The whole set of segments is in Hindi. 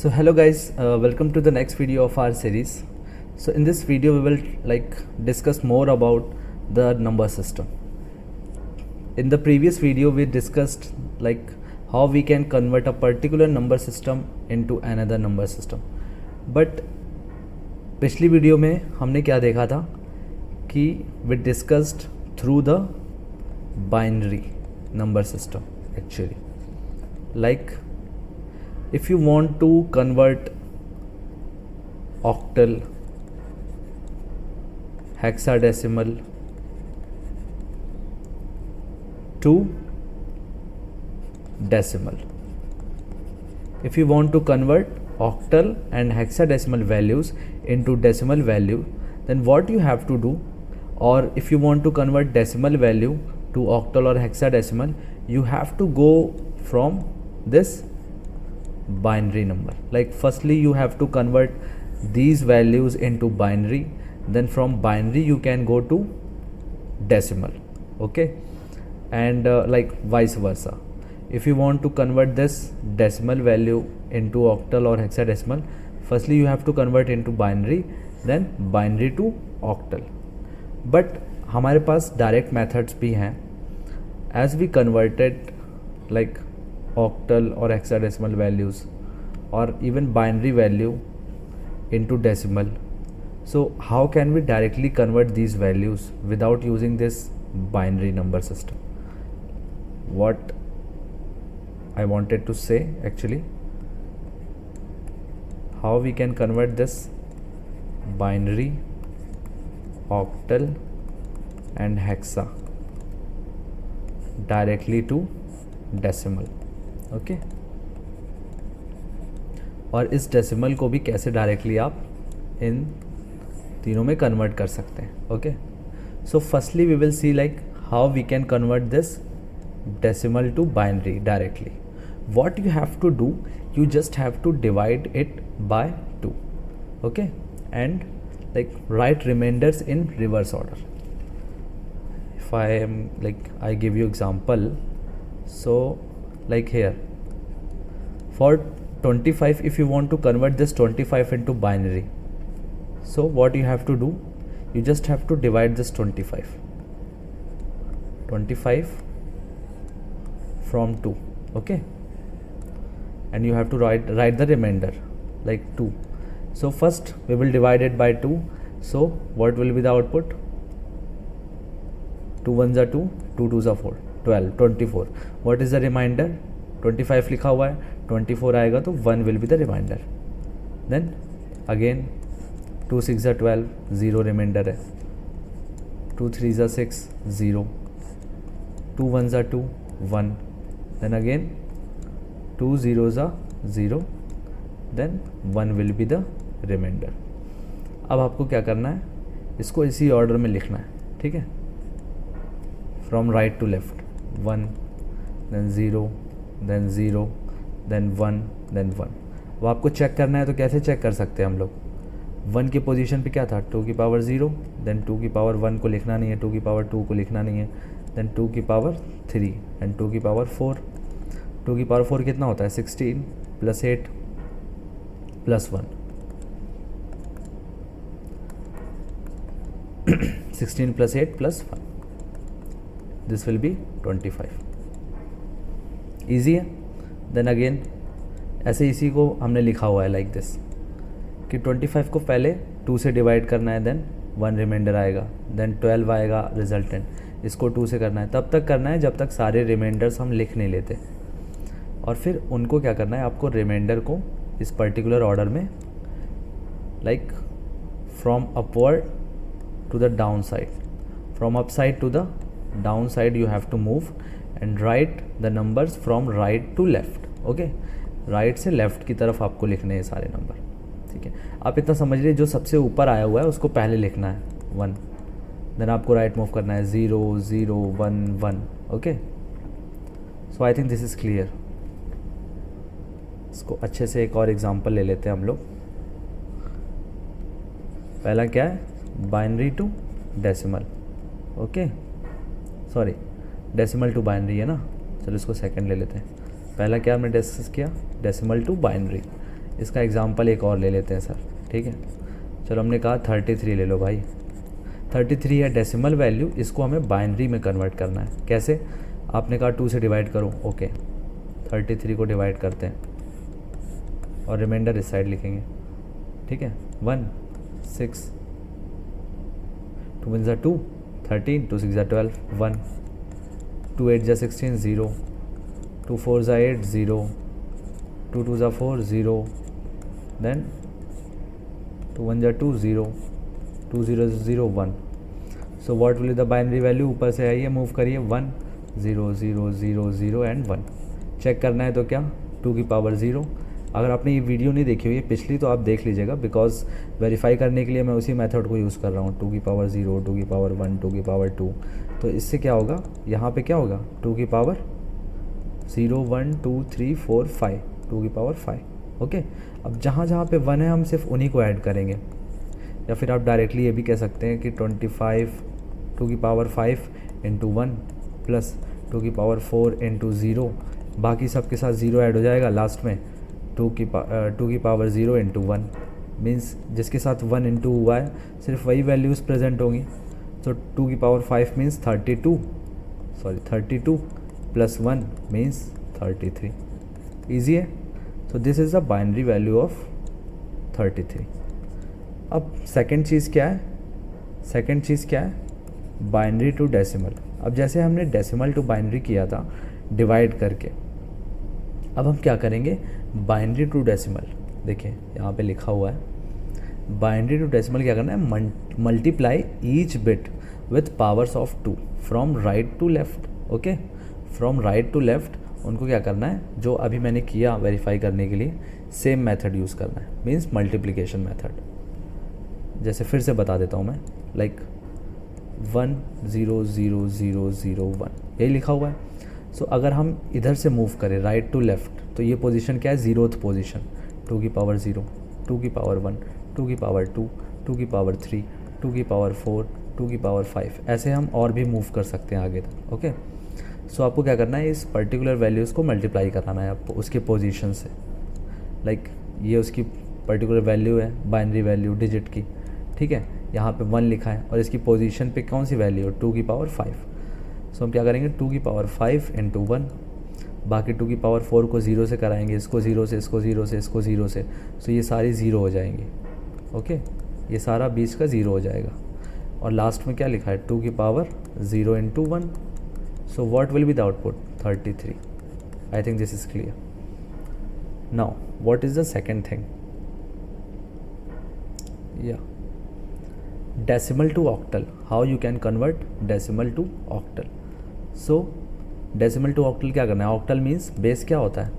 So hello guys, welcome to the next video of our series. So in this video we will discuss more about the number system. In the previous video we discussed how we can convert a particular number system into another number system. But पिछली वीडियो में हमने क्या देखा था कि we discussed through the binary number system actually. Like if you want to convert octal, hexadecimal to decimal, if you want to convert octal and hexadecimal values into decimal value, then what you have to do, or if you want to convert decimal value to octal or hexadecimal, you have to go from this binary number. Like firstly you have to convert these values into binary, then from binary you can go to decimal, okay? And like vice versa, if you want to convert this decimal value into octal or hexadecimal, firstly you have to convert into binary, then binary to octal. But हमारे पास direct methods भी हैं. As we converted like octal or hexadecimal values or even binary value into decimal, so how can we directly convert these values without using this binary number system? What I wanted to say actually, how we can convert this binary, octal and hexa directly to decimal, okay और इस डेसिमल को भी कैसे डायरेक्टली आप इन तीनों में कन्वर्ट कर सकते हैं. Okay, so firstly we will see like how we can convert this decimal to binary directly. What you have to do, you just have to divide it by 2, okay, and like write remainders in reverse order. If I give you example, so like here for 25, if you want to convert this 25 into binary, so what you have to do, you just have to divide this 25 from 2, okay, and you have to write the remainder like 2. So first we will divide it by 2. So what will be the output? 2 1s are 2, 2 2s are 4, 12, 24. What is the remainder? 25 लिखा हुआ है, 24 आएगा तो 1 will be the remainder. Then again 2 6s are 12, 0 remainder है, 2 3s are 6, 0, 2 1s are 2, 1, then again 2 zeros are 0, then 1 will be the remainder. अब आपको क्या करना है, इसको इसी ऑर्डर में लिखना है, ठीक है, from right to left, 1 then 0 then 0 then 1 then 1. वो आपको चेक करना है तो कैसे चेक कर सकते हैं हम लोग, 1 की पोजीशन पे क्या था, 2 की पावर 0, then 2 की पावर 1 को लिखना नहीं है, 2 की पावर 2 को लिखना नहीं है, then 2 की पावर 3 and 2 की पावर 4. 2 की पावर 4 कितना होता है, 16 + 8 + 1 16 + 8 + 1, दिस विल बी 25. ईजी है. देन अगेन ऐसे इसी को हमने लिखा हुआ है लाइक दिस कि 25 को पहले 2 से डिवाइड करना है, देन 1 रिमाइंडर आएगा, देन 12 आएगा रिजल्टेंट, इसको 2 से करना है, तब तक करना है जब तक सारे रिमाइंडर्स हम लिख नहीं लेते, और फिर उनको क्या करना है, आपको रिमाइंडर को इस पर्टिकुलर ऑर्डर में like from upward to the down side, from up side to the down side you have to move and write the numbers from right to left. Okay, right से लेफ्ट की तरफ आपको लिखने हैं सारे नंबर, ठीक है. आप इतना समझ लीजिए, जो सबसे ऊपर आया हुआ है उसको पहले लिखना है 1, देन आपको राइट मूव करना है 0 0 1 1. Okay, so I think this is clear. इसको अच्छे से एक और एग्जांपल ले लेते हैं हम लोग. पहला क्या है, binary to decimal, okay, sorry decimal to binary है ना, चलो इसको सेकंड ले लेते हैं. पहला क्या हमने डिस्कस किया, डेसिमल टू बाइनरी. इसका एग्जांपल एक और ले लेते हैं सर, ठीक है। चलो हमने कहा 33 ले लो भाई, 33 है डेसिमल वैल्यू, इसको हमें बाइनरी में कन्वर्ट करना है। कैसे? आपने कहा 2 से डिवाइड करो, ओके 33 को डिवाइड करते हैं और रिमाइंडर इस साइड लिखेंगे, ठीक है। 1 6 2 1 ज़ा 2 13 2 6 ज़ा 12 1 2 8 ज़ा 16 0 2 4 ज़ा 8 0 2 2 ज़ा 4 0 देन 2 1 ज़ा 2 0 2 0 0 1। So what will the binary value? ऊपर से आइए, मूव करिए 1 0 0 0 0 एंड 1। चेक करना है तो क्या 2 की पावर 0। अगर आपने ये वीडियो नहीं देखी हुई है पिछली तो आप देख लीजिएगा, बिकॉज वेरीफाई करने के लिए मैं उसी मेथड को यूज़ कर रहा हूँ। 2 की पावर 0, 2 की पावर 1, 2 की पावर 2। तो इससे क्या होगा, यहाँ पे क्या होगा 2 की पावर 0 1 2 3 4 5, 2 की पावर 5। ओके, अब जहाँ जहाँ पे 1 है हम सिर्फ उन्हीं को ऐड करेंगे, या फिर आप डायरेक्टली ये भी कह सकते हैं कि 25 2 की पावर 5 इंटू 1 प्लस 2 की पावर 4 इंटू 0, बाकी सब के साथ 0 ऐड हो जाएगा लास्ट में। 2 की पावर 0 इंटू 1 मीन्स जिसके साथ 1 इंटू हुआ है सिर्फ वही वैल्यूज़ प्रेजेंट होंगी। तो 2 की power 5 means 32 plus 1 means 33। Easy है। तो this is the binary value of 33। अब सेकंड चीज़ क्या है? Binary to decimal. अब जैसे हमने डेसिमल टू बाइनरी किया था डिवाइड करके, अब हम क्या करेंगे बाइनरी टू डेसिमल। देखिए यहाँ पे लिखा हुआ है बाइनरी टू डेसिमल क्या करना है, multiply each bit with powers of 2 from right to left. Okay, from right to left उनको क्या करना है, जो अभी मैंने किया वेरीफाई करने के लिए सेम मेथड यूज़ करना है, मीन्स मल्टीप्लिकेशन मेथड। जैसे फिर से बता देता हूँ मैं, लाइक 1 0 0 0 0 1 यही लिखा हुआ है। सो अगर हम इधर से मूव करें राइट टू लेफ्ट तो ये पोजीशन क्या है, 0th पोजीशन। 2 की पावर 0, 2 की पावर 1, 2 की पावर 2, 2 की पावर 3, 2 की पावर 4, 2 की पावर 5, ऐसे हम और भी मूव कर सकते हैं आगे तक। ओके, सो आपको क्या करना है, इस पर्टिकुलर वैल्यूज़ को मल्टीप्लाई कराना है आपको उसके पोजीशन से। लाइक ये उसकी पर्टिकुलर वैल्यू है, बाइनरी वैल्यू डिजिट की, ठीक है। यहाँ पे 1 लिखा है और इसकी पोजीशन पे कौन सी वैल्यू है, 2 की पावर 5। सो हम क्या करेंगे 2 की पावर 5 इंटू 1, बाकी 2 की पावर 4 को 0 से कराएंगे, इसको 0 से, इसको 0 से, इसको 0 से। सो ये सारी 0 हो जाएंगी। ओके, ये सारा बीच का 0 हो जाएगा। और लास्ट में क्या लिखा है, 2 की power 0 into 1। So what will be the output, 33। I think this is clear. Now what is the second thing, या decimal to octal, how you can convert decimal to octal। so decimal to octal क्या करना है, octal means बेस क्या होता है,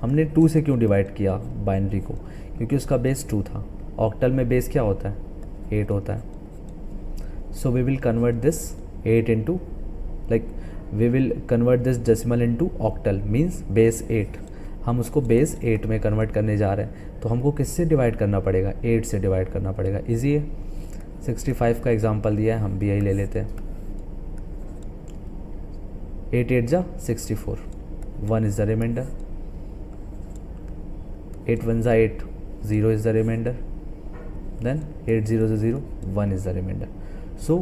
हमने 2 से क्यों डिवाइड किया बाइनरी को, क्योंकि उसका बेस 2 था। octal में बेस क्या होता है, 8 होता है। so we will convert this 8 into, like we will convert this decimal into octal means base 8। हम उसको बेस 8 में कन्वर्ट करने जा रहे हैं, तो हमको किससे डिवाइड करना पड़ेगा, 8 से डिवाइड करना पड़ेगा। ईजी है। 65 का एग्जांपल दिया है, हम भी यही ले लेते हैं। 8 8 जा 64, 1 इज़ द रिमाइंडर। 8 1 जा 8, 0 is the reminder. Then 8 0 0, 1 is the reminder. So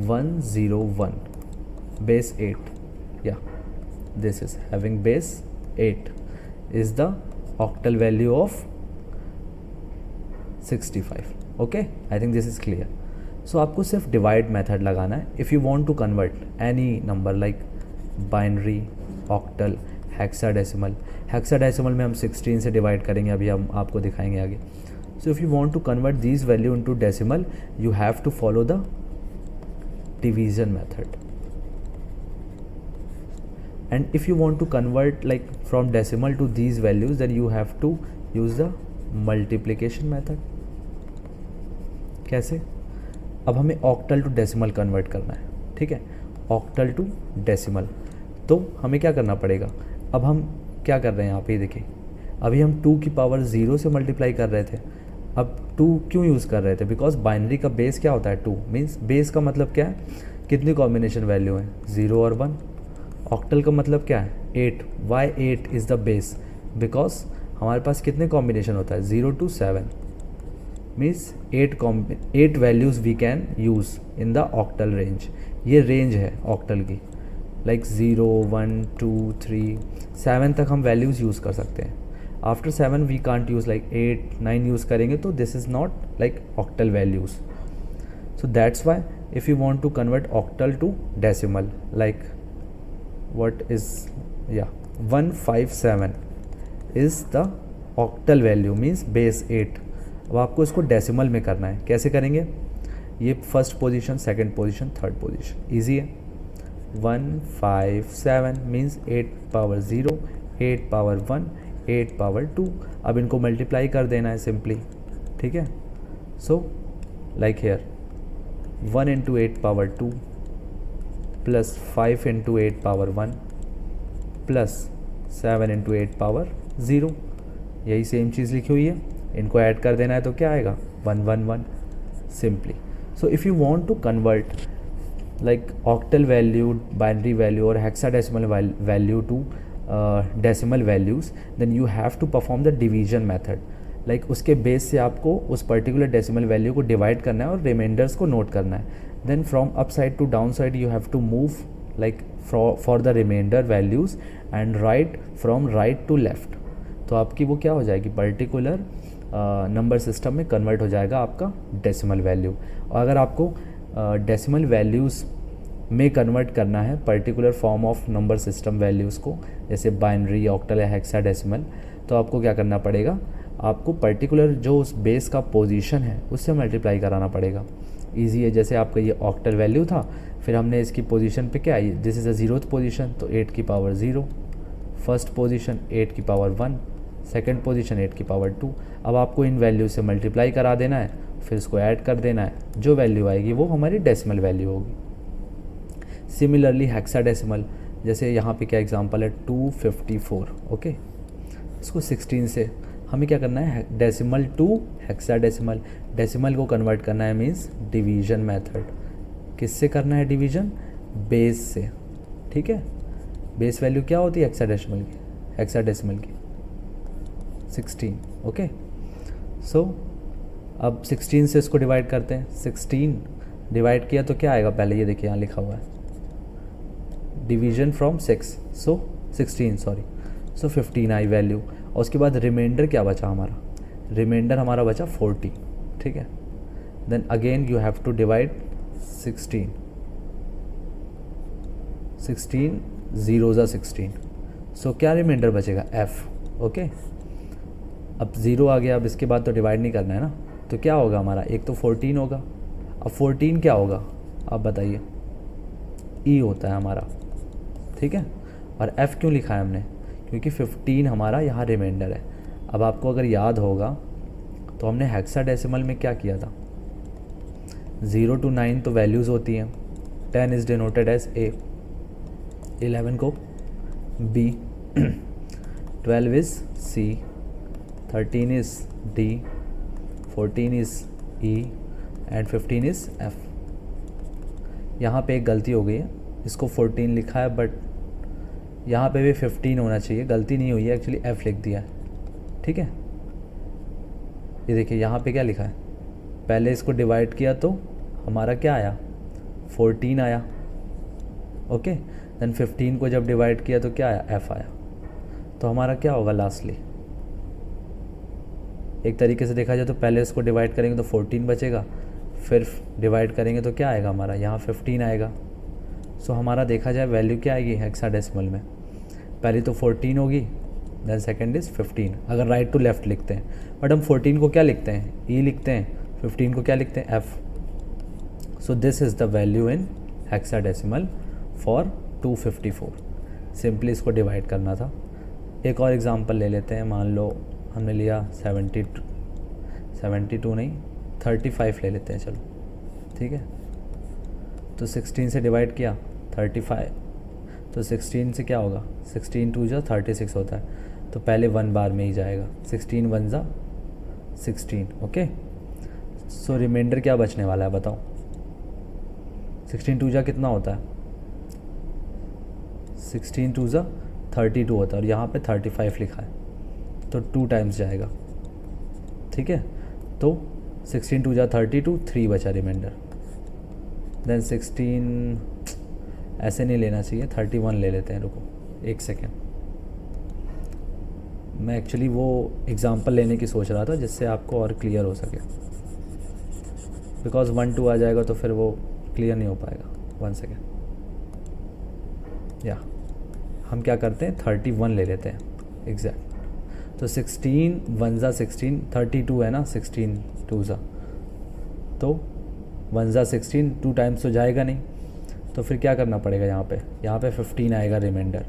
1 0 1 base 8, या this is having base 8 is the octal value of 65। Okay, I think this is clear. So आपको सिर्फ डिवाइड मेथड लगाना है if you want to convert any number like binary, octal, hexadecimal. Hexadecimal में हम 16 से डिवाइड करेंगे, अभी हम आपको दिखाएंगे आगे। So if you want to convert this value into decimal you have to follow the division method, and if you want to convert like from decimal to these values then you have to use the multiplication method। कैसे, अब हमें ऑक्टल टू डेसिमल कन्वर्ट करना है, ठीक है, ऑक्टल टू डेसिमल। तो हमें क्या करना पड़ेगा, अब हम क्या कर रहे हैं यहाँ पे देखिए, अभी हम 2 की पावर 0 से मल्टीप्लाई कर रहे थे। अब 2 क्यों यूज़ कर रहे थे, बिकॉज बाइनरी का बेस क्या होता है 2, मीन्स बेस का मतलब क्या है, कितनी कॉम्बिनेशन वैल्यू है 0 और 1। ऑक्टल का मतलब क्या है 8, why 8 is the base, because हमारे पास कितने कॉम्बिनेशन होता है 0 to 7 means 8 values we can use in the octal range. ये रेंज है ऑक्टल की, लाइक 0 1 2 3 7 तक हम वैल्यूज़ यूज़ कर सकते हैं। After 7 we can't use, like 8 9 use करेंगे तो this is not like octal values. So that's why if you want to convert octal to decimal, like what is 157 is the octal value means base 8। अब आपको इसको डेसिमल में करना है, कैसे करेंगे? ये first position, second position, third position, easy है। 157 मीन्स 8 पावर 0, 8 पावर 1, 8 पावर 2। अब इनको मल्टीप्लाई कर देना है सिंपली, ठीक है। So like here 1 into 8 power 2 plus 5 into 8 power 1 plus 7 into 8 power 0, यही सेम चीज़ लिखी हुई है, इनको ऐड कर देना है तो क्या आएगा 111 simply. So if you want to convert like octal value, binary value और hexadecimal value to decimal values, then you have to perform the division method. Like उसके बेस से आपको उस पर्टिकुलर डेसिमल वैल्यू को डिवाइड करना है और रिमाइंडर्स को नोट करना है। Then from up side to down side you have to move like for the reminder values and right from right to left. तो आपकी वो क्या हो जाएगी, पर्टिकुलर नंबर सिस्टम में कन्वर्ट हो जाएगा आपका डेसिमल वैल्यू। और अगर आपको डेसिमल वैल्यूज़ में कन्वर्ट करना है particular form of number system values को, जैसे बाइनरी, ऑक्टल या हेक्साडेसिमल, तो आपको क्या करना पड़ेगा, आपको पर्टिकुलर जो उस बेस का पोजीशन है उससे मल्टीप्लाई कराना पड़ेगा। इजी है, जैसे आपका ये ऑक्टल वैल्यू था, फिर हमने इसकी पोजीशन पे क्या आई, this is a 0th position तो 8 की पावर 0, फर्स्ट पोजीशन 8 की पावर 1, सेकंड पोजीशन 8 की पावर 2। अब आपको इन वैल्यू से मल्टीप्लाई करा देना है, फिर इसको ऐड कर देना है, जो वैल्यू आएगी वो हमारी डेसिमल वैल्यू होगी। सिमिलरली हेक्साडेसिमल, जैसे यहाँ पे क्या एग्जांपल है 254, ओके। इसको 16 से हमें क्या करना है, डेसिमल टू हेक्साडेसिमल, डेसिमल को कन्वर्ट करना है मीन्स डिवीजन मेथड। किससे करना है डिवीजन, बेस से, ठीक है। बेस वैल्यू क्या होती है हेक्साडेसिमल की 16, ओके। सो अब 16 से इसको डिवाइड करते हैं, 16 डिवाइड किया तो क्या आएगा, पहले ये देखिए यहाँ लिखा हुआ है division from 6, so 16 sorry, so 15 I value. और उसके बाद रिमाइंडर क्या बचा हमारा, रिमाइंडर हमारा बचा 40, ठीक है। Then again you have to divide 16, 0 ज़ा 16, सो क्या रिमाइंडर बचेगा f, ओके। अब 0 आ गया, अब इसके बाद तो डिवाइड नहीं करना है ना, तो क्या होगा हमारा, एक तो 14 होगा। अब 14 क्या होगा आप बताइए, e होता है हमारा, ठीक है। और f क्यों लिखा है हमने, क्योंकि 15 हमारा यहाँ रिमाइंडर है। अब आपको अगर याद होगा तो हमने हेक्साडेसिमल में क्या किया था, 0 to 9 तो वैल्यूज़ होती हैं, 10 इज़ डिनोटेड एज a, 11 को b, 12 is c, 13 is d, 14 is e and 15 is f। यहाँ पे एक गलती हो गई है, इसको 14 लिखा है बट यहाँ पे भी 15 होना चाहिए, गलती नहीं हुई है, एक्चुअली f लिख दिया है, ठीक है। ये देखिए यहाँ पे क्या लिखा है, पहले इसको डिवाइड किया तो हमारा क्या आया 14 आया, ओके। देन 15 को जब डिवाइड किया तो क्या आया f आया, तो हमारा क्या होगा लास्टली, एक तरीके से देखा जाए तो पहले इसको डिवाइड करेंगे तो 14 बचेगा, फिर डिवाइड करेंगे तो क्या आएगा हमारा यहाँ 15 आएगा। सो हमारा देखा जाए वैल्यू क्या आएगी हेक्साडेसिमल में, पहली तो 14 होगी, देन सेकंड इज़ 15 अगर राइट टू लेफ्ट लिखते हैं, बट हम 14 को क्या लिखते हैं, ई लिखते हैं, 15 को क्या लिखते हैं, F. So this is the value in hexadecimal for 254। Simply इसको डिवाइड करना था। एक और एग्जांपल ले लेते हैं, मान लो हमने लिया 72 नहीं 35 ले लेते हैं, चलो ठीक है। तो 16 से डिवाइड किया 35, तो 16 से क्या होगा, 16 2 जा 36 होता है, तो पहले 1 बार में ही जाएगा, 16 1 जा 16, ओके। सो रिमाइंडर क्या बचने वाला है बताओ, 16 2 जा कितना होता है, 16 2 जा 32 होता है, और यहाँ पे 35 लिखा है, तो 2 टाइम्स जाएगा, ठीक है। तो 16 2 जा 32, 3 बचा रिमाइंडर। देन 16 ऐसे नहीं लेना चाहिए, 31 ले लेते हैं। रुको एक सेकेंड, मैं एक्चुअली वो एग्ज़ाम्पल लेने की सोच रहा था जिससे आपको और क्लियर हो सके, बिकॉज 1 2 आ जाएगा तो फिर वो क्लियर नहीं हो पाएगा। 1 सेकेंड, या हम क्या करते हैं 31 ले लेते हैं एग्जैक्ट। तो 16 1 जा 16, 32 है ना, 16 2 जा, तो 1 जा 16, 2 टाइम्स तो जाएगा नहीं, तो फिर क्या करना पड़ेगा यहाँ पे 15 आएगा रिमाइंडर।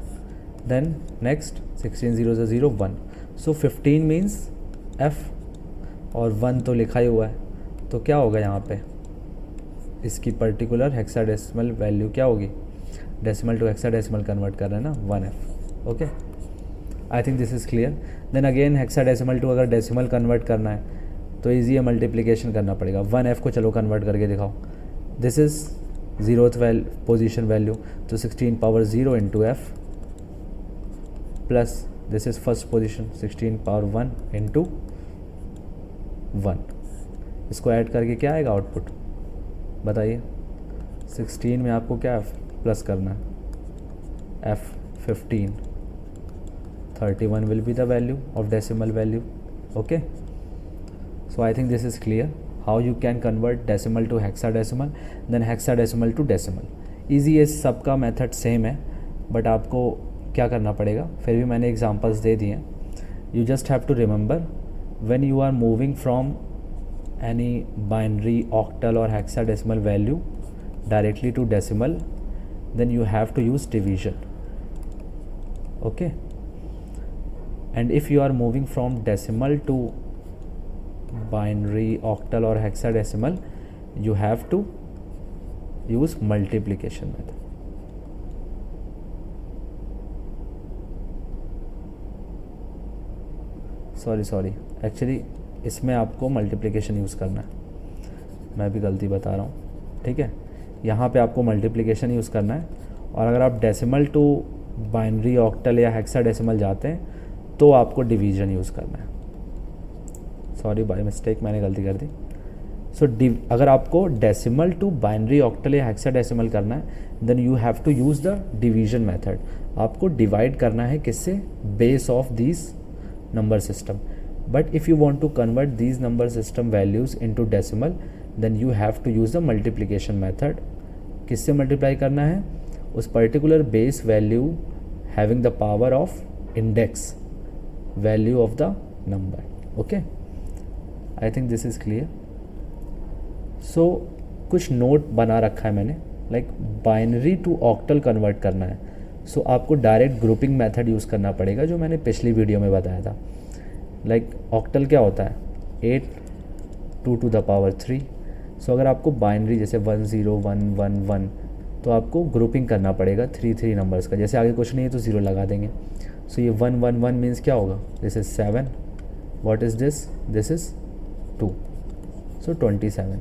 देन नेक्स्ट 16 0 से 0 1, सो 15 मीन्स F और 1 तो लिखा ही हुआ है, तो क्या होगा यहाँ पे इसकी पर्टिकुलर हेक्साडेसिमल वैल्यू क्या होगी, डेसिमल टू हेक्साडेसिमल कन्वर्ट कर रहे हैं ना 1F। Okay, I think this is clear. Then again hexadecimal to अगर डेसिमल कन्वर्ट करना है तो ईजी है, मल्टीप्लिकेशन करना पड़ेगा। 1F को चलो कन्वर्ट करके दिखाओ, this is 0th position value, तो 16 power 0 into F plus this is first position 16 power 1 into 1, इसको ऐड करके क्या आएगा आउटपुट बताइए। 16 में आपको क्या प्लस करना है F 15, 31 will be the value of decimal value. Okay, so I think this is clear how you can convert decimal to hexadecimal, then hexadecimal to decimal. easy है, सबका मेथड सेम है, बट आपको क्या करना पड़ेगा, फिर भी मैंने एग्जांपल्स दे दिए हैं। You just have to remember when you are moving from any binary, octal और hexadecimal value directly to decimal, then you have to use division. Okay, and if you are moving from decimal to binary, octal or hexadecimal, you have to use multiplication method. Sorry actually इसमें आपको मल्टीप्लिकेशन यूज़ करना है, मैं भी गलती बता रहा हूँ, ठीक है। यहाँ पे आपको मल्टीप्लिकेशन यूज़ करना है, और अगर आप डेसिमल टू बाइनरी, ऑक्टल या हेक्साडेसिमल जाते हैं तो आपको डिवीजन यूज़ करना है। सॉरी बाय मिस्टेक, मैंने गलती कर दी। सो अगर आपको डेसिमल टू बाइनरी, ऑक्टल या हेक्साडेसिमल करना है, then you have to use the division method. आपको डिवाइड करना है किससे, base of these number system. But if you want to convert these number system values into decimal, then you have to use the multiplication method. किससे मल्टीप्लाई करना है, उस particular base value having the power of index value of the number. Okay, I think this is clear. So कुछ नोट बना रखा है मैंने, like binary to octal convert करना है, सो आपको डायरेक्ट ग्रुपिंग मेथड यूज़ करना पड़ेगा, जो मैंने पिछली वीडियो में बताया था। लाइक ऑक्टल क्या होता है, 8 2 टू द पावर 3। सो अगर आपको बाइनरी जैसे 1 0 1 1 1, तो आपको ग्रुपिंग करना पड़ेगा 3 3 नंबर्स का। जैसे आगे कुछ नहीं है तो 0 लगा देंगे। सो ये 1 1 1 मीन्स क्या होगा, this is 7, what is this, this is 2, सो 27।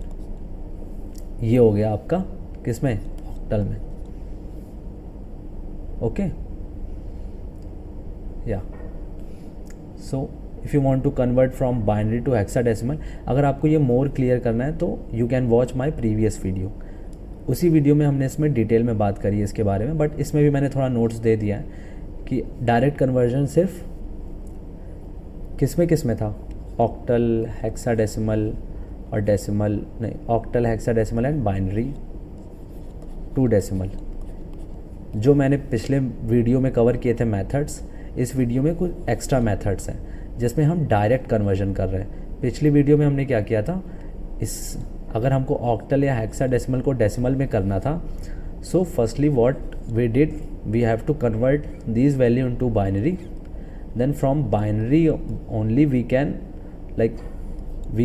ये हो गया आपका किस में, ऑक्टल में। ओके, या so if you want to convert from binary to hexadecimal, अगर आपको ये मोर क्लियर करना है तो you can watch my previous video. उसी वीडियो में हमने इसमें डिटेल में बात करी है इसके बारे में, बट इसमें भी मैंने थोड़ा नोट्स दे दिया है कि डायरेक्ट कन्वर्जन सिर्फ किस में था, ऑक्टल, हेक्साडेसिमल और डेसिमल नहीं, octal, hexadecimal and binary to decimal. जो मैंने पिछले वीडियो में कवर किए थे मेथड्स, इस वीडियो में कुछ एक्स्ट्रा मेथड्स हैं जिसमें हम डायरेक्ट कन्वर्जन कर रहे हैं। पिछली वीडियो में हमने क्या किया था, इस अगर हमको ऑक्टल या हेक्साडेसिमल को डेसिमल में करना था, so firstly what we did, we have to convert these value into binary, then from binary only we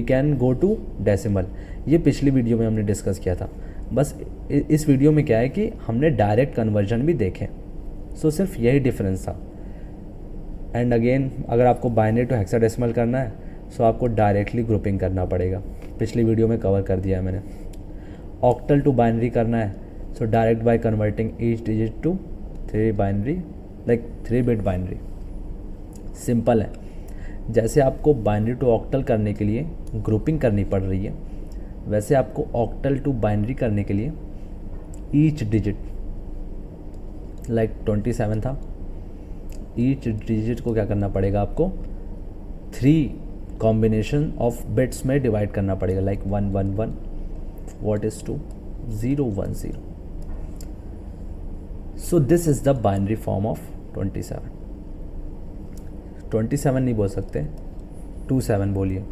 can go to decimal. ये पिछली वीडियो में हमने डिस्कस किया था। बस इस वीडियो में क्या है कि हमने डायरेक्ट कन्वर्जन भी देखे, सो सिर्फ यही डिफरेंस था। एंड अगेन अगर आपको बाइनरी टू हेक्साडेसिमल करना है, सो आपको डायरेक्टली ग्रुपिंग करना पड़ेगा, पिछली वीडियो में कवर कर दिया है मैंने। ऑक्टल टू बाइनरी करना है, so direct by converting each digit to 3 binary, like 3 bit binary, simple है। जैसे आपको बाइनरी टू ऑक्टल करने के लिए ग्रुपिंग करनी पड़ रही है, वैसे आपको ऑक्टल टू बाइनरी करने के लिए ईच डिजिट, लाइक 27 था, ईच डिजिट को क्या करना पड़ेगा आपको 3 कॉम्बिनेशन ऑफ बिट्स में डिवाइड करना पड़ेगा, like 1 1 1 what is 2 0 1 0. So this is the binary form of 27. 27 नहीं बोल सकते, 27 बोलिए.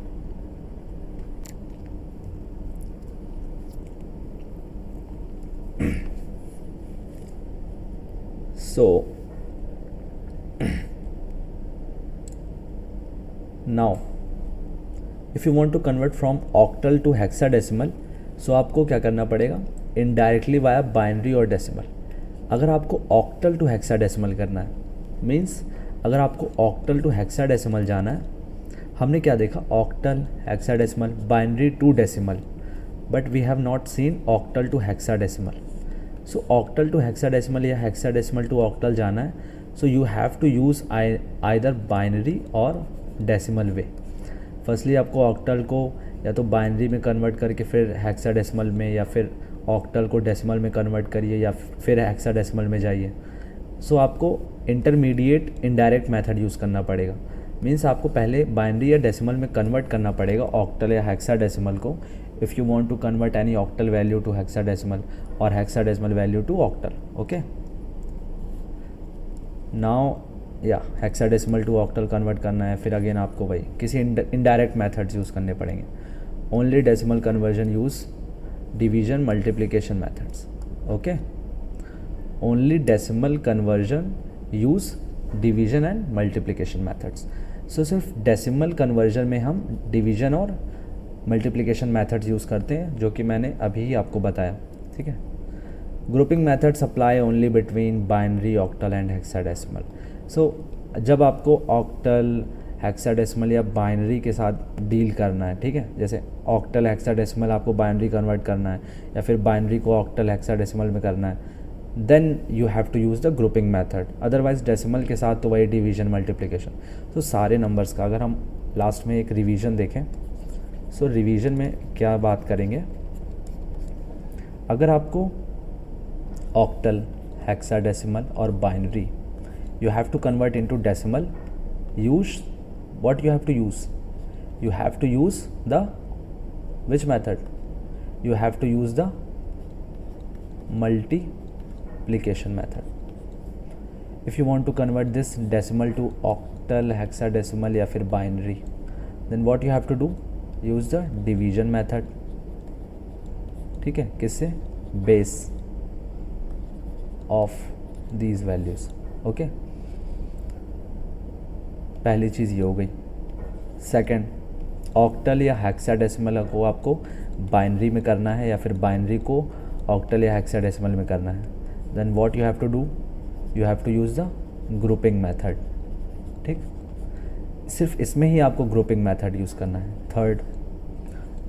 So now if you want to convert from octal to hexadecimal, so आपको क्या करना पड़ेगा, इनडायरेक्टली वाया बाइनरी और डेसिमल. अगर आपको ऑक्टल टू हेक्साडेसिमल करना है, मीन्स अगर आपको ऑक्टल टू हेक्साडेसिमल जाना है, हमने क्या देखा, octal, hexadecimal, binary to decimal, but we have not seen octal to hexadecimal. So octal to hexadecimal या हेक्साडेसिमल टू ऑक्टल जाना है, so you have to use either binary और डेसिमल वे. फर्स्टली आपको ऑक्टल को या तो बाइनरी में कन्वर्ट करके फिर हेक्साडेसिमल में, या फिर ऑक्टल को डेसिमल में कन्वर्ट करिए या फिर हेक्साडेसिमल में जाइए. सो आपको इंटरमीडिएट इनडायरेक्ट मेथड यूज़ करना पड़ेगा. मीन्स आपको पहले बाइनरी या डेसिमल में कन्वर्ट करना पड़ेगा ऑक्टल या हेक्साडेसिमल को, if you want to convert any octal value to hexadecimal और hexadecimal value to octal. Okay, now या हेक्साडेसिमल टू ऑक्टल कन्वर्ट करना है, फिर अगेन आपको भाई किसी इनडायरेक्ट मेथड्स यूज़ करने पड़ेंगे. Only decimal conversion use division multiplication methods. Okay, only decimal conversion use division and multiplication methods. So सिर्फ डेसिमल कन्वर्जन में हम डिवीजन और मल्टीप्लिकेशन मेथड्स यूज़ करते हैं, जो कि मैंने अभी ही आपको बताया. ठीक है, grouping methods apply only between binary, octal and hexadecimal. So जब आपको ऑक्टल, हेक्साडेसिमल या बाइनरी के साथ डील करना है, ठीक है, जैसे ऑक्टल हेक्साडेसिमल आपको बाइनरी कन्वर्ट करना है या फिर बाइनरी को ऑक्टल हेक्साडेसिमल में करना है, then you have to use the grouping method. Otherwise decimal के साथ तो वही डिवीजन मल्टीप्लिकेशन. तो सारे नंबर्स का अगर हम लास्ट में एक रिवीजन देखें, सो रिवीजन में क्या बात करेंगे, अगर आपको ऑक्टल, हेक्साडेसिमल और binary you have to convert into decimal, use what you have to use, you have to use the which method, you have to use the multiplication method. If you want to convert this decimal to octal, hexadecimal या फिर binary, then what you have to do, use the division method. ठीक है, किससे, base of these values. Okay, पहली चीज़ ये हो गई. सेकंड, ऑक्टल या हेक्साडेसिमल को आपको बाइनरी में करना है या फिर बाइनरी को ऑक्टल या हेक्साडेसिमल में करना है, then what you have to do, you have to use the grouping method. ठीक, सिर्फ इसमें ही आपको ग्रुपिंग मेथड यूज़ करना है. थर्ड,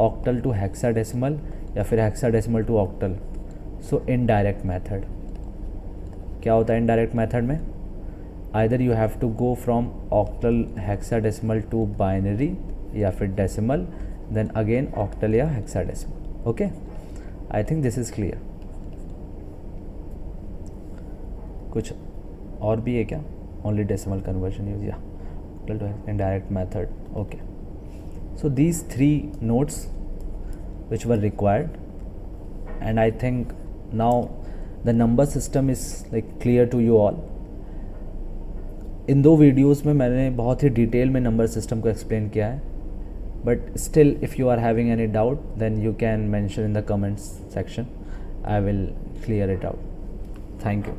ऑक्टल टू हेक्साडेसिमल या फिर hexadecimal to octal, so indirect method. क्या होता है इनडायरेक्ट मेथड में, either you have to go from octal hexadecimal to binary या फिर decimal, then again octal या hexadecimal. Okay, I think this is clear. कुछ और भी है क्या, only decimal conversion use, yeah, octal to indirect method. Okay, so these 3 notes which were required, and I think now the number system is like clear to you all. इन 2 वीडियोज़ में मैंने बहुत ही डिटेल में नंबर सिस्टम को एक्सप्लेन किया है, but still if you are having any doubt then you can mention in the comments section, I will clear it out. Thank you.